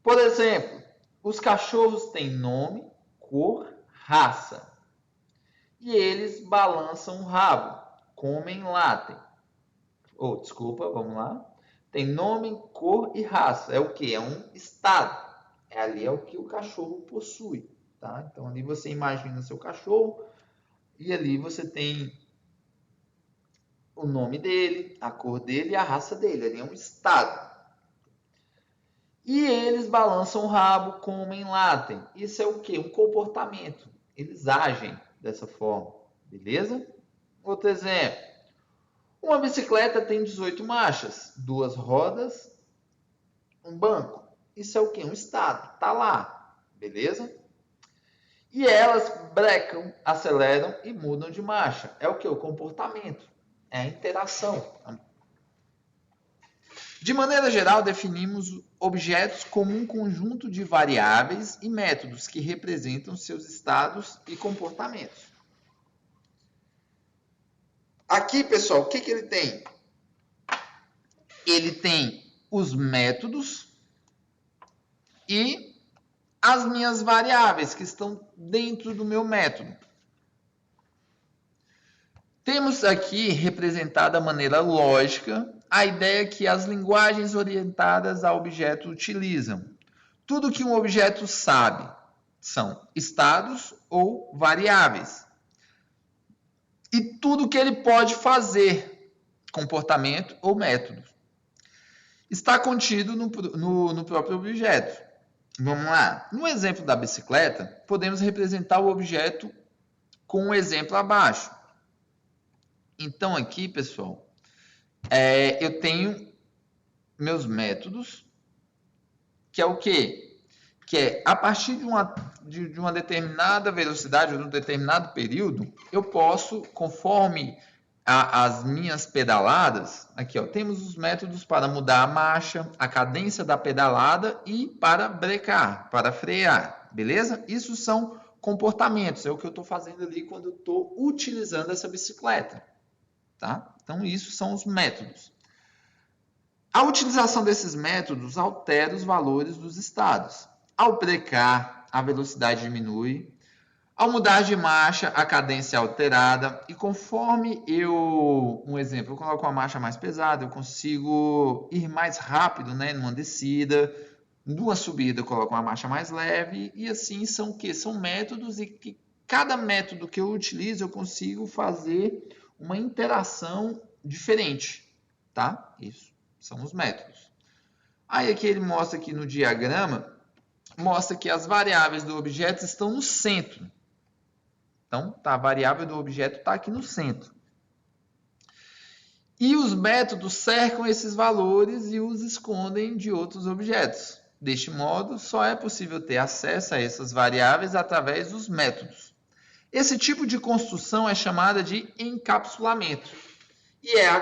Por exemplo, os cachorros têm nome, cor, raça. E eles balançam o rabo, comem, latem. Vamos lá. Tem nome, cor e raça. É o que? É um estado. Ali é o que o cachorro possui. Tá? Então, ali você imagina o seu cachorro e ali você tem o nome dele, a cor dele e a raça dele. Ali é um estado. E eles balançam o rabo, comem, latem. Isso é o que? Um comportamento. Eles agem dessa forma. Beleza? Outro exemplo. Uma bicicleta tem 18 marchas, 2 rodas, um banco. Isso é o que? Um estado. Tá lá. Beleza? E elas brecam, aceleram e mudam de marcha. É o que? O comportamento. É a interação. De maneira geral, definimos objetos como um conjunto de variáveis e métodos que representam seus estados e comportamentos. Aqui, pessoal, o que ele tem? Ele tem os métodos e as minhas variáveis que estão dentro do meu método. Temos aqui representada a maneira lógica a ideia que as linguagens orientadas a objeto utilizam. Tudo que um objeto sabe são estados ou variáveis. E tudo que ele pode fazer, comportamento ou método, está contido no próprio objeto. Vamos lá. No exemplo da bicicleta, podemos representar o objeto com um exemplo abaixo. Então, aqui, pessoal, eu tenho meus métodos, que é o quê? Que é, a partir de uma determinada velocidade ou de um determinado período, eu posso, conforme as minhas pedaladas, aqui ó, temos os métodos para mudar a marcha, a cadência da pedalada e para brecar, para frear, beleza? Isso são comportamentos, é o que eu estou fazendo ali quando eu estou utilizando essa bicicleta, tá? Então, isso são os métodos. A utilização desses métodos altera os valores dos estados. Ao brecar, a velocidade diminui. Ao mudar de marcha, a cadência é alterada. E conforme um exemplo, eu coloco uma marcha mais pesada, eu consigo ir mais rápido, né, numa descida. Numa subida, eu coloco uma marcha mais leve. E assim são o quê? São métodos e que cada método que eu utilizo, eu consigo fazer uma interação diferente, tá? Isso são os métodos. Aí aqui ele mostra aqui no diagrama, mostra que as variáveis do objeto estão no centro. Então, a variável do objeto está aqui no centro. E os métodos cercam esses valores e os escondem de outros objetos. Deste modo, só é possível ter acesso a essas variáveis através dos métodos. Esse tipo de construção é chamada de encapsulamento e é a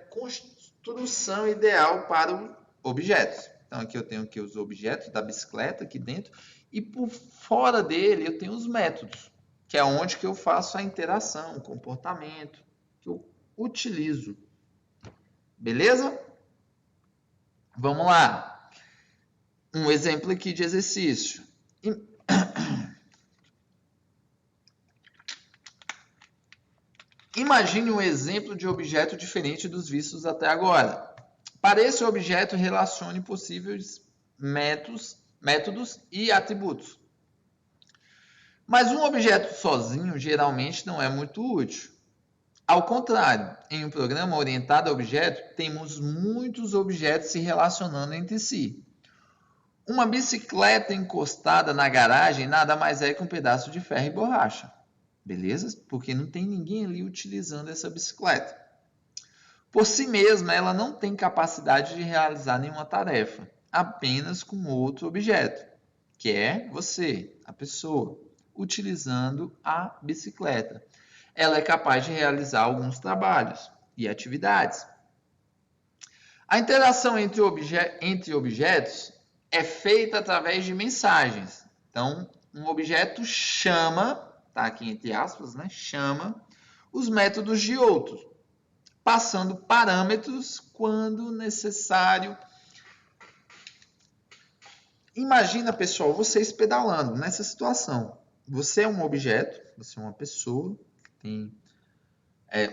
construção ideal para os objetos. Então, aqui eu tenho aqui os objetos da bicicleta aqui dentro e por fora dele eu tenho os métodos, que é onde que eu faço a interação, o comportamento que eu utilizo. Beleza? Vamos lá. Um exemplo aqui de exercício. Imagine um exemplo de objeto diferente dos vistos até agora. Para esse objeto, relacione possíveis métodos e atributos. Mas um objeto sozinho geralmente não é muito útil. Ao contrário, em um programa orientado a objeto, temos muitos objetos se relacionando entre si. Uma bicicleta encostada na garagem nada mais é que um pedaço de ferro e borracha. Beleza? Porque não tem ninguém ali utilizando essa bicicleta. Por si mesma, ela não tem capacidade de realizar nenhuma tarefa, apenas com outro objeto, que é você, a pessoa, utilizando a bicicleta. Ela é capaz de realizar alguns trabalhos e atividades. A interação entre objetos é feita através de mensagens. Então, um objeto chama, tá aqui entre aspas, né? Chama os métodos de outros, passando parâmetros quando necessário. Imagina, pessoal, vocês pedalando nessa situação. Você é um objeto, você é uma pessoa, tem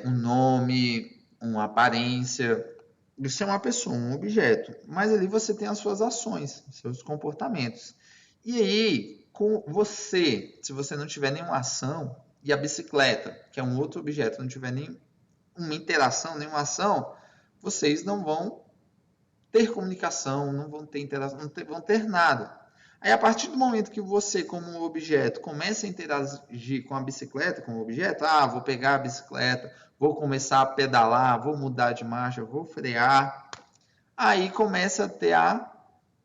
um nome, uma aparência. Você é uma pessoa, um objeto, mas ali você tem as suas ações, seus comportamentos. E aí, com você, se você não tiver nenhuma ação, e a bicicleta, que é um outro objeto, não tiver nenhuma interação, nenhuma ação, vocês não vão ter comunicação, não vão ter interação, não vão ter nada. Aí, a partir do momento que você, como um objeto, começa a interagir com a bicicleta, com o objeto, vou pegar a bicicleta, vou começar a pedalar, vou mudar de marcha, vou frear, aí começa a ter a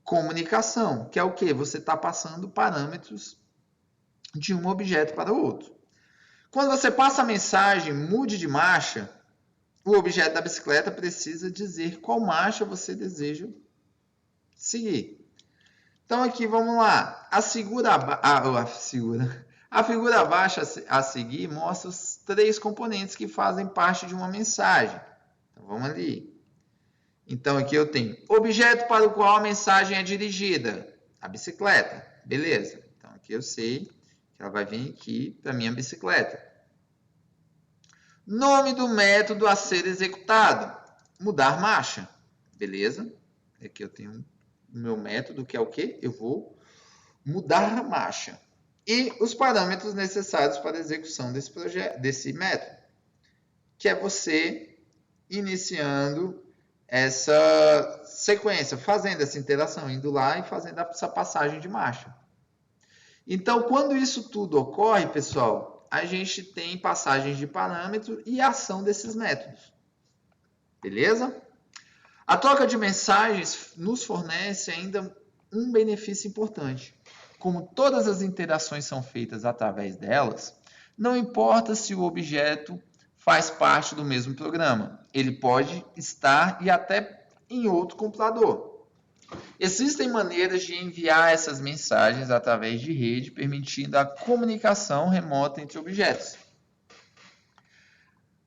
comunicação, que é o quê? Você está passando parâmetros de um objeto para o outro. Quando você passa a mensagem mude de marcha, o objeto da bicicleta precisa dizer qual marcha você deseja seguir. Então aqui vamos lá. A figura abaixo a seguir mostra os 3 componentes que fazem parte de uma mensagem. Então vamos ali. Então aqui eu tenho objeto para o qual a mensagem é dirigida, a bicicleta. Beleza. Então aqui eu sei que ela vai vir aqui para a minha bicicleta. Nome do método a ser executado, mudar marcha. Beleza. Aqui eu tenho o meu método, que é o quê? Eu vou mudar a marcha. E os parâmetros necessários para a execução desse método, que é você iniciando essa sequência, fazendo essa interação, indo lá e fazendo essa passagem de marcha. Então, quando isso tudo ocorre, pessoal, a gente tem passagens de parâmetro e ação desses métodos. Beleza? A troca de mensagens nos fornece ainda um benefício importante. Como todas as interações são feitas através delas, não importa se o objeto faz parte do mesmo programa. Ele pode estar e até em outro computador. Existem maneiras de enviar essas mensagens através de rede, permitindo a comunicação remota entre objetos.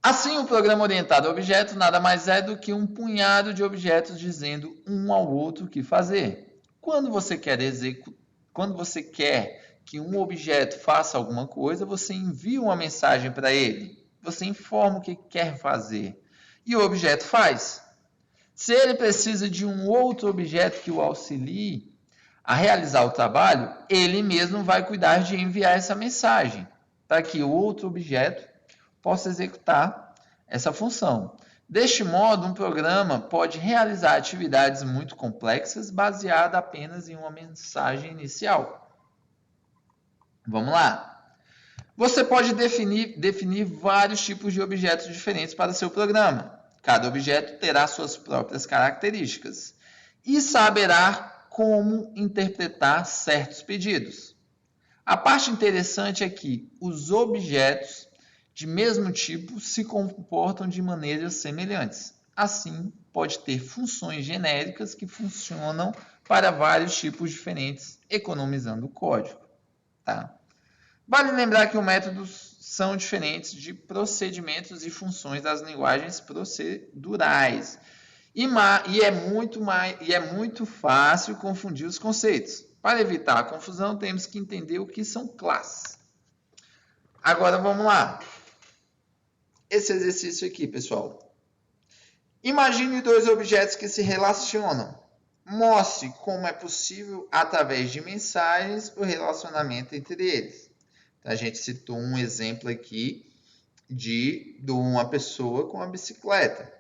Assim, o programa orientado a objetos nada mais é do que um punhado de objetos dizendo um ao outro o que fazer. Quando você quer que um objeto faça alguma coisa, você envia uma mensagem para ele. Você informa o que quer fazer. E o objeto faz. Se ele precisa de um outro objeto que o auxilie a realizar o trabalho, ele mesmo vai cuidar de enviar essa mensagem para que o outro objeto possa executar essa função. Deste modo, um programa pode realizar atividades muito complexas baseada apenas em uma mensagem inicial. Vamos lá. Você pode definir vários tipos de objetos diferentes para seu programa. Cada objeto terá suas próprias características e saberá como interpretar certos pedidos. A parte interessante é que os objetos de mesmo tipo se comportam de maneiras semelhantes. Assim, pode ter funções genéricas que funcionam para vários tipos diferentes, economizando o código. Tá? Vale lembrar que os métodos são diferentes de procedimentos e funções das linguagens procedurais. E é muito fácil confundir os conceitos. Para evitar a confusão, temos que entender o que são classes. Agora vamos lá. Esse exercício aqui, pessoal. Imagine 2 objetos que se relacionam. Mostre como é possível, através de mensagens, o relacionamento entre eles. Então, a gente citou um exemplo aqui de uma pessoa com a bicicleta.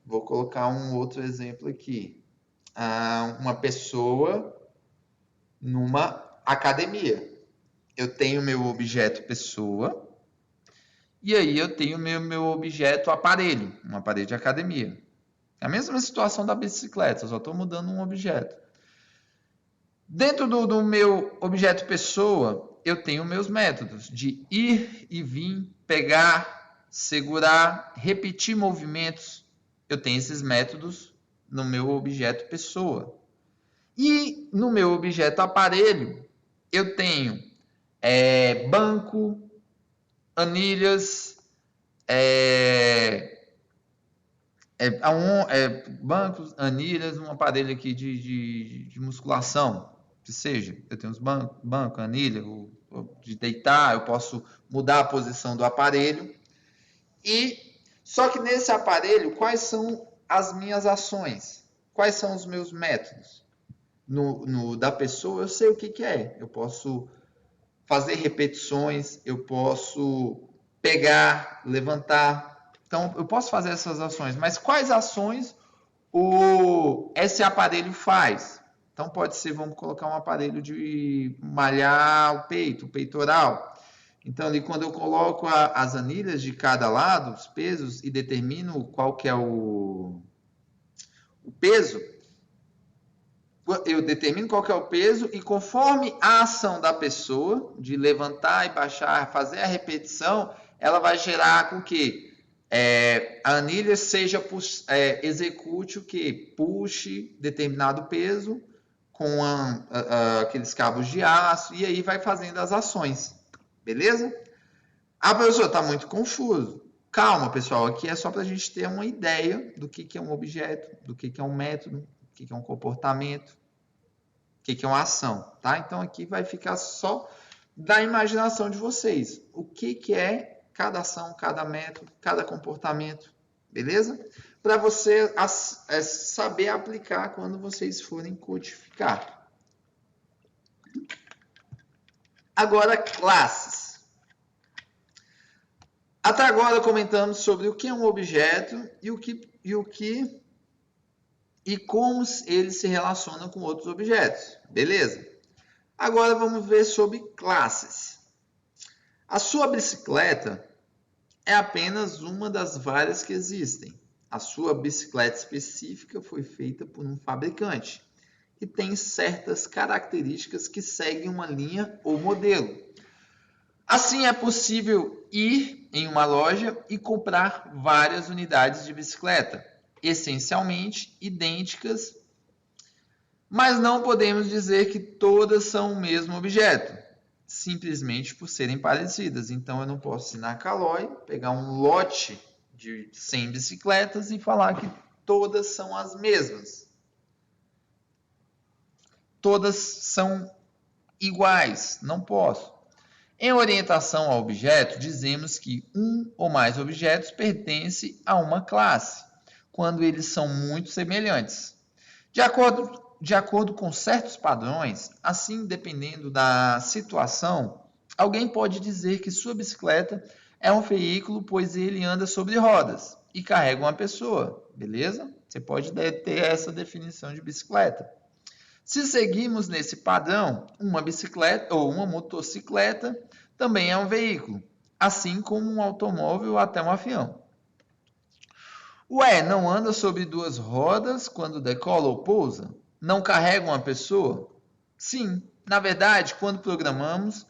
Vou colocar um outro exemplo aqui. Uma pessoa numa academia. Eu tenho meu objeto pessoa e aí eu tenho meu objeto aparelho, um aparelho de academia. É a mesma situação da bicicleta, só estou mudando um objeto. Dentro do meu objeto pessoa, eu tenho meus métodos de ir e vir, pegar, segurar, repetir movimentos. Eu tenho esses métodos no meu objeto pessoa. E no meu objeto aparelho, eu tenho banco, anilhas, bancos, anilhas, um aparelho aqui de musculação, que seja. Eu tenho os banco, anilha, de deitar, eu posso mudar a posição do aparelho. Só que nesse aparelho, quais são as minhas ações? Quais são os meus métodos? Da pessoa, eu sei o que é. Eu posso fazer repetições, eu posso pegar, levantar. Então, eu posso fazer essas ações, mas quais ações esse aparelho faz? Então, pode ser, vamos colocar um aparelho de malhar o peito, o peitoral. Então, ali, quando eu coloco as anilhas de cada lado, os pesos, e determino qual que é o peso, eu determino qual que é o peso e conforme a ação da pessoa de levantar e baixar, fazer a repetição, ela vai gerar com que a anilha execute o que? Puxe determinado peso com aqueles cabos de aço e aí vai fazendo as ações. Beleza? A pessoa está muito confuso. Calma, pessoal, aqui é só para a gente ter uma ideia do que é um objeto, do que é um método, o que é um comportamento, o que é uma ação, tá? Então aqui vai ficar só da imaginação de vocês. O que é cada ação, cada método, cada comportamento, beleza? Para você saber aplicar quando vocês forem codificar. Agora, classes. Até agora comentamos sobre o que é um objeto e como ele se relaciona com outros objetos. Beleza? Agora vamos ver sobre classes. A sua bicicleta é apenas uma das várias que existem. A sua bicicleta específica foi feita por um fabricante e tem certas características que seguem uma linha ou modelo. Assim, é possível ir em uma loja e comprar várias unidades de bicicleta, essencialmente idênticas, mas não podemos dizer que todas são o mesmo objeto, simplesmente por serem parecidas. Então, eu não posso ir na Caloi, pegar um lote de 100 bicicletas e falar que todas são as mesmas. Todas são iguais, não posso. Em orientação ao objeto, dizemos que um ou mais objetos pertencem a uma classe, quando eles são muito semelhantes. De acordo com certos padrões, assim, dependendo da situação, alguém pode dizer que sua bicicleta é um veículo, pois ele anda sobre rodas e carrega uma pessoa, beleza? Você pode ter essa definição de bicicleta. Se seguirmos nesse padrão, uma bicicleta ou uma motocicleta também é um veículo, assim como um automóvel ou até um avião. Ué, não anda sobre duas rodas quando decola ou pousa? Não carrega uma pessoa? Sim, na verdade, quando programamos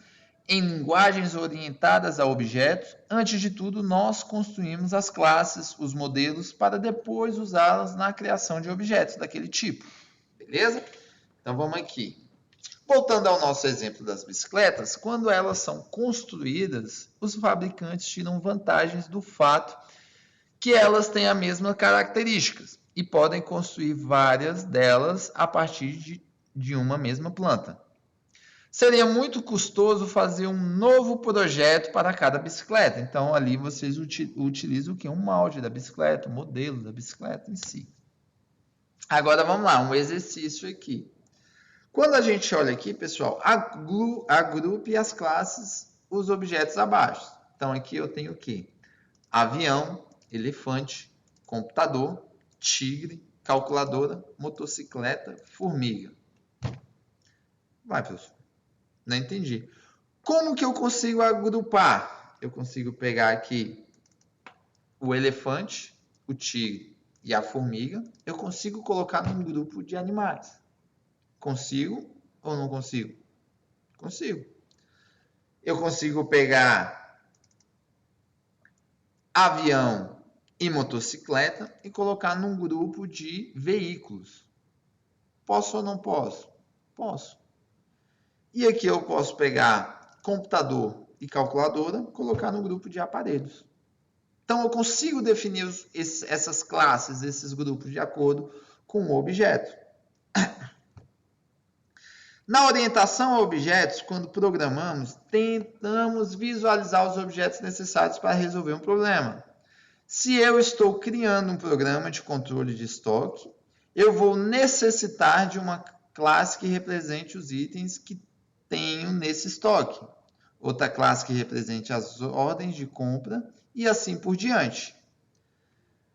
em linguagens orientadas a objetos, antes de tudo nós construímos as classes, os modelos, para depois usá-las na criação de objetos daquele tipo. Beleza? Então vamos aqui. Voltando ao nosso exemplo das bicicletas, quando elas são construídas, os fabricantes tiram vantagens do fato que elas têm as mesmas características e podem construir várias delas a partir de uma mesma planta. Seria muito custoso fazer um novo projeto para cada bicicleta. Então, ali vocês utilizam o que? Um molde da bicicleta, um modelo da bicicleta em si. Agora, vamos lá, um exercício aqui. Quando a gente olha aqui, pessoal, agrupe as classes, os objetos abaixo. Então, aqui eu tenho o quê? Avião, elefante, computador, tigre, calculadora, motocicleta, formiga. Vai, professor. Não entendi. Como que eu consigo agrupar? Eu consigo pegar aqui o elefante, o tigre e a formiga. Eu consigo colocar num grupo de animais. Consigo ou não consigo? Consigo. Eu consigo pegar avião e motocicleta e colocar num grupo de veículos. Posso ou não posso? Posso. E aqui eu posso pegar computador e calculadora, colocar no grupo de aparelhos. Então eu consigo definir essas classes, esses grupos de acordo com o objeto. Na orientação a objetos, quando programamos, tentamos visualizar os objetos necessários para resolver um problema. Se eu estou criando um programa de controle de estoque, eu vou necessitar de uma classe que represente os itens que tenho nesse estoque. Outra classe que represente as ordens de compra e assim por diante.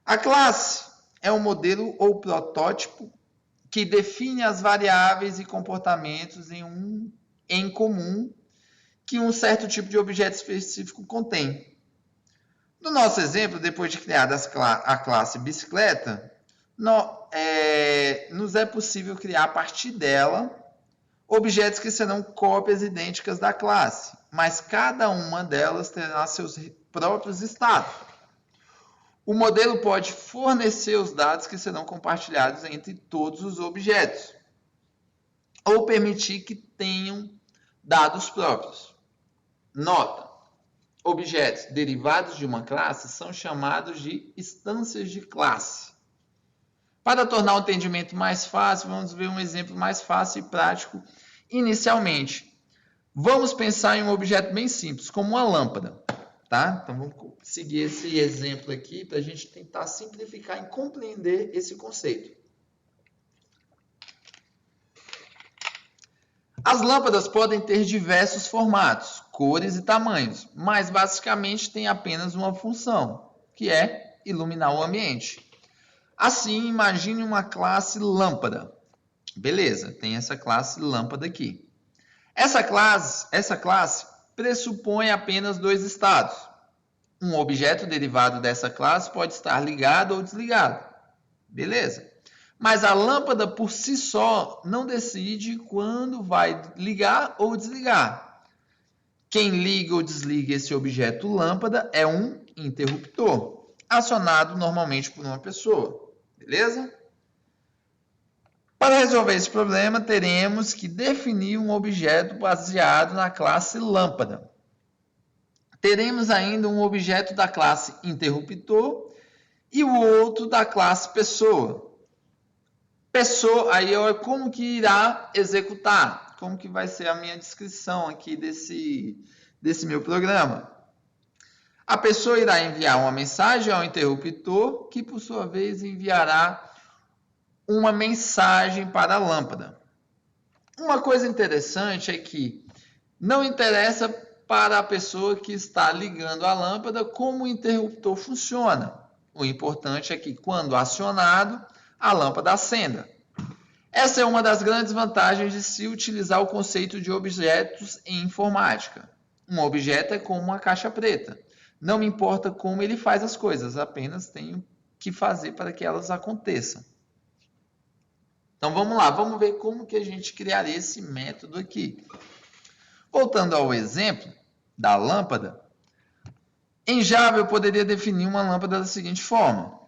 A classe é um modelo ou protótipo que define as variáveis e comportamentos em comum que um certo tipo de objeto específico contém. No nosso exemplo, depois de criada a classe bicicleta, nos é possível criar a partir dela objetos que serão cópias idênticas da classe, mas cada uma delas terá seus próprios estados. O modelo pode fornecer os dados que serão compartilhados entre todos os objetos, ou permitir que tenham dados próprios. Nota: objetos derivados de uma classe são chamados de instâncias de classe. Para tornar o entendimento mais fácil, vamos ver um exemplo mais fácil e prático. Inicialmente, vamos pensar em um objeto bem simples, como uma lâmpada. Tá? Então, vamos seguir esse exemplo aqui para a gente tentar simplificar e compreender esse conceito. As lâmpadas podem ter diversos formatos, cores e tamanhos, mas basicamente têm apenas uma função, que é iluminar o ambiente. Assim, imagine uma classe lâmpada. Beleza, tem essa classe lâmpada aqui. Essa classe pressupõe apenas dois estados. Um objeto derivado dessa classe pode estar ligado ou desligado. Beleza. Mas a lâmpada por si só não decide quando vai ligar ou desligar. Quem liga ou desliga esse objeto lâmpada é um interruptor, acionado normalmente por uma pessoa. Beleza? Para resolver esse problema, teremos que definir um objeto baseado na classe lâmpada. Teremos ainda um objeto da classe interruptor e o outro da classe pessoa. Pessoa, aí é como que irá executar, como que vai ser a minha descrição aqui desse meu programa. A pessoa irá enviar uma mensagem ao interruptor, que por sua vez enviará uma mensagem para a lâmpada. Uma coisa interessante é que não interessa para a pessoa que está ligando a lâmpada como o interruptor funciona. O importante é que, quando acionado, a lâmpada acenda. Essa é uma das grandes vantagens de se utilizar o conceito de objetos em informática. Um objeto é como uma caixa preta. Não me importa como ele faz as coisas, apenas tenho que fazer para que elas aconteçam. Então vamos lá, vamos ver como que a gente criaria esse método aqui. Voltando ao exemplo da lâmpada, em Java eu poderia definir uma lâmpada da seguinte forma.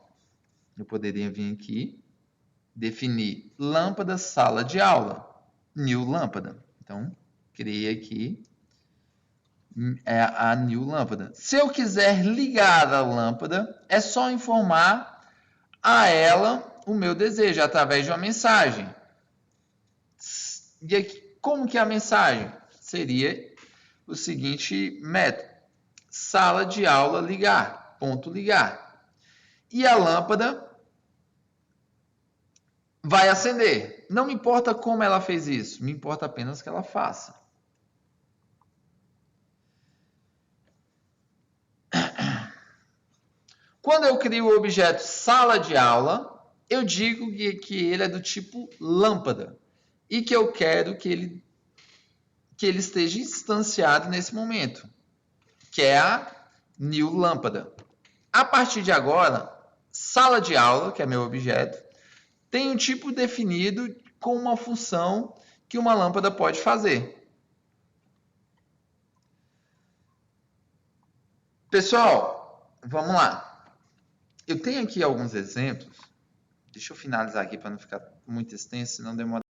Eu poderia vir aqui, definir lâmpada sala de aula, new lâmpada. Então, criei aqui a new lâmpada. Se eu quiser ligar a lâmpada, é só informar a ela o meu desejo através de uma mensagem. E aqui, como que é a mensagem? Seria o seguinte método: sala de aula ligar, ponto ligar. E a lâmpada vai acender. Não me importa como ela fez isso, me importa apenas que ela faça. Quando eu crio o objeto sala de aula, eu digo que ele é do tipo lâmpada e que eu quero que ele esteja instanciado nesse momento, que é a new lâmpada. A partir de agora, sala de aula, que é meu objeto, tem um tipo definido com uma função que uma lâmpada pode fazer. Pessoal, vamos lá. Eu tenho aqui alguns exemplos. Deixa eu finalizar aqui para não ficar muito extenso, senão demora.